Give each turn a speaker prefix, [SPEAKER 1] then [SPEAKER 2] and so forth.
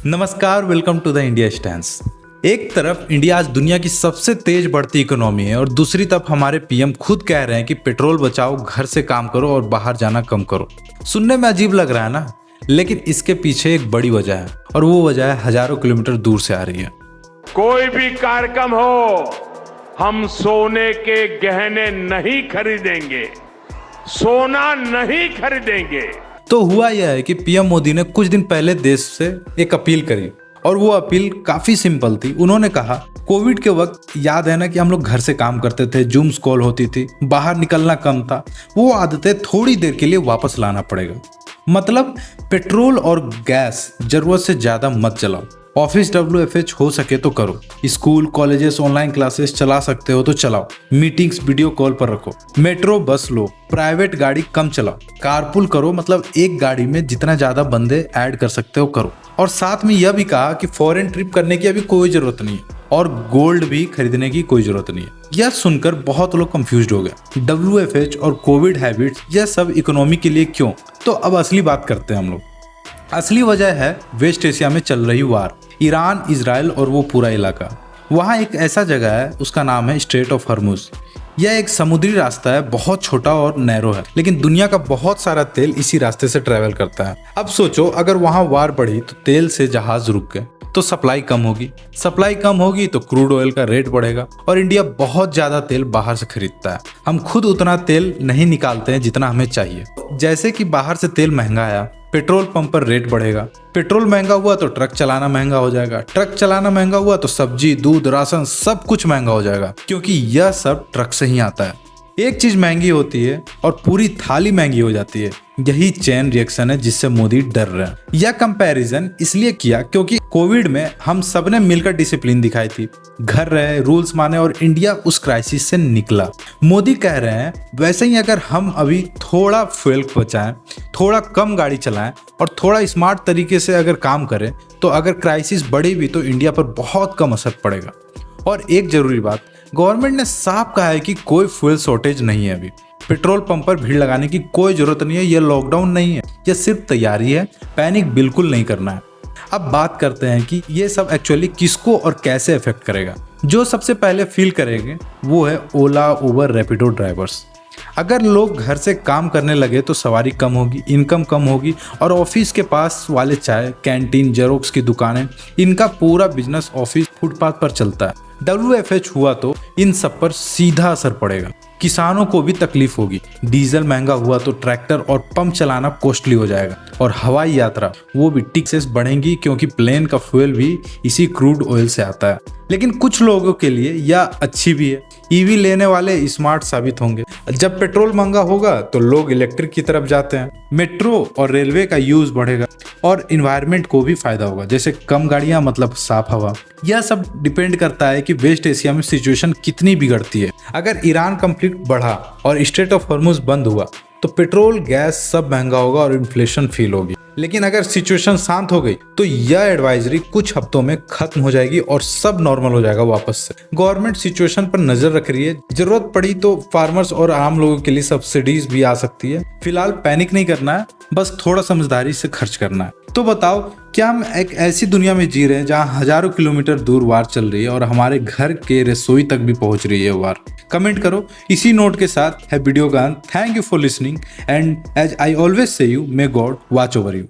[SPEAKER 1] नमस्कार, welcome to the India stands. एक तरफ इंडिया आज दुनिया की सबसे तेज बढ़ती इकोनॉमी है और दूसरी तरफ हमारे पीएम खुद कह रहे हैं कि पेट्रोल बचाओ, घर से काम करो और बाहर जाना कम करो। सुनने में अजीब लग रहा है ना, लेकिन इसके पीछे एक बड़ी वजह है और वो वजह है हजारों किलोमीटर दूर से आ रही है।
[SPEAKER 2] कोई भी कार्यक्रम हो, हम सोने के गहने नहीं खरीदेंगे, सोना नहीं खरीदेंगे।
[SPEAKER 1] तो हुआ यह है कि पीएम मोदी ने कुछ दिन पहले देश से एक अपील करी और वो अपील काफी सिंपल थी। उन्होंने कहा, कोविड के वक्त याद है ना कि हम लोग घर से काम करते थे, जूम्स कॉल होती थी, बाहर निकलना कम था, वो आदतें थोड़ी देर के लिए वापस लाना पड़ेगा। मतलब पेट्रोल और गैस जरूरत से ज्यादा मत चलाओ। ऑफिस WFH हो सके तो करो, स्कूल कॉलेजेस ऑनलाइन क्लासेस चला सकते हो तो चलाओ, मीटिंग्स वीडियो कॉल पर रखो, मेट्रो बस लो, प्राइवेट गाड़ी कम चलाओ, कारपूल करो, मतलब एक गाड़ी में जितना ज्यादा बंदे ऐड कर सकते हो करो। और साथ में यह भी कहा कि फॉरेन ट्रिप करने की अभी कोई जरूरत नहीं है और गोल्ड भी खरीदने की कोई जरूरत नहीं है। यह सुनकर बहुत लोग कंफ्यूज हो गए। WFH और कोविड हैबिट्स, यह सब इकोनॉमी के लिए क्यों? तो अब असली बात करते हैं हम लोग। असली वजह है वेस्ट एशिया में चल रही वार, ईरान, इजराइल और वो पूरा इलाका। वहाँ एक ऐसा जगह है, उसका नाम है स्ट्रेट ऑफ हॉर्मुज। यह एक समुद्री रास्ता है, बहुत छोटा और नैरो है, लेकिन दुनिया का बहुत सारा तेल इसी रास्ते से ट्रेवल करता है। अब सोचो, अगर वहाँ वार बढ़ी तो तेल से जहाज रुक गए तो सप्लाई कम होगी, सप्लाई कम होगी तो क्रूड ऑयल का रेट बढ़ेगा और इंडिया बहुत ज्यादा तेल बाहर से खरीदता है। हम खुद उतना तेल नहीं निकालते हैं जितना हमें चाहिए। जैसे कि बाहर से तेल महंगा आया, पेट्रोल पंप पर रेट बढ़ेगा, पेट्रोल महंगा हुआ तो ट्रक चलाना महंगा हो जाएगा, ट्रक चलाना महंगा हुआ तो सब्जी, दूध, राशन सब कुछ महंगा हो जाएगा, क्योंकि यह सब ट्रक से ही आता है। एक चीज महंगी होती है और पूरी थाली महंगी हो जाती है। यही चेन रिएक्शन है जिससे मोदी डर रहे हैं। यह कंपैरिजन इसलिए किया क्योंकि कोविड में हम सबने मिलकर डिसिप्लिन दिखाई थी, घर रहे, रूल्स माने और इंडिया उस क्राइसिस से निकला। मोदी कह रहे हैं वैसे ही अगर हम अभी थोड़ा फ्यूल बचाएं, थोड़ा कम गाड़ी चलाएं और थोड़ा स्मार्ट तरीके से अगर काम करें तो अगर क्राइसिस बढ़ी भी तो इंडिया पर बहुत कम असर पड़ेगा। और एक जरूरी बात, गवर्नमेंट ने साफ कहा है कि कोई फ्यूल शॉर्टेज नहीं है। अभी पेट्रोल पंप पर भीड़ लगाने की कोई जरूरत नहीं है। यह लॉकडाउन नहीं है, यह सिर्फ तैयारी है। पैनिक बिल्कुल नहीं करना है। अब बात करते हैं कि ये सब एक्चुअली किसको और कैसे इफेक्ट करेगा। जो सबसे पहले फील करेंगे वो है ओला, उबर, रैपिडो ड्राइवर्स। अगर लोग घर से काम करने लगे तो सवारी कम होगी, इनकम कम होगी और ऑफिस के पास वाले चाय, कैंटीन, जेरोक्स की दुकानें, इनका पूरा बिजनेस ऑफिस फुटपाथ पर चलता है। WFH हुआ तो इन सब पर सीधा असर पड़ेगा। किसानों को भी तकलीफ होगी, डीजल महंगा हुआ तो ट्रैक्टर और पंप चलाना कॉस्टली हो जाएगा और हवाई यात्रा वो भी टिकसेस बढ़ेंगी क्योंकि प्लेन का फ्यूल भी इसी क्रूड ऑयल से आता है। लेकिन कुछ लोगों के लिए यह अच्छी भी है। EV लेने वाले स्मार्ट साबित होंगे। जब पेट्रोल महंगा होगा तो लोग इलेक्ट्रिक की तरफ जाते हैं। मेट्रो और रेलवे का यूज बढ़ेगा और इन्वायरमेंट को भी फायदा होगा, जैसे कम गाड़ियां मतलब साफ हवा। यह सब डिपेंड करता है कि वेस्ट एशिया में सिचुएशन कितनी बिगड़ती है। अगर ईरान कंफ्लिक्ट बढ़ा और स्ट्रेट ऑफ हॉर्मुज बंद हुआ तो पेट्रोल, गैस सब महंगा होगा और इन्फ्लेशन फील होगी। लेकिन अगर सिचुएशन शांत हो गई तो यह एडवाइजरी कुछ हफ्तों में खत्म हो जाएगी और सब नॉर्मल हो जाएगा वापस से। गवर्नमेंट सिचुएशन पर नजर रख रही है। जरूरत पड़ी तो फार्मर्स और आम लोगों के लिए सब्सिडीज भी आ सकती है। फिलहाल पैनिक नहीं करना है, बस थोड़ा समझदारी से खर्च करना है। तो बताओ, क्या हम एक ऐसी दुनिया में जी रहे हैं जहां हजारों किलोमीटर दूर वार चल रही है और हमारे घर के रसोई तक भी पहुंच रही है वार? कमेंट करो। इसी नोट के साथ है वीडियो का अंत। Thank you for listening and as I always say you, may God watch over you.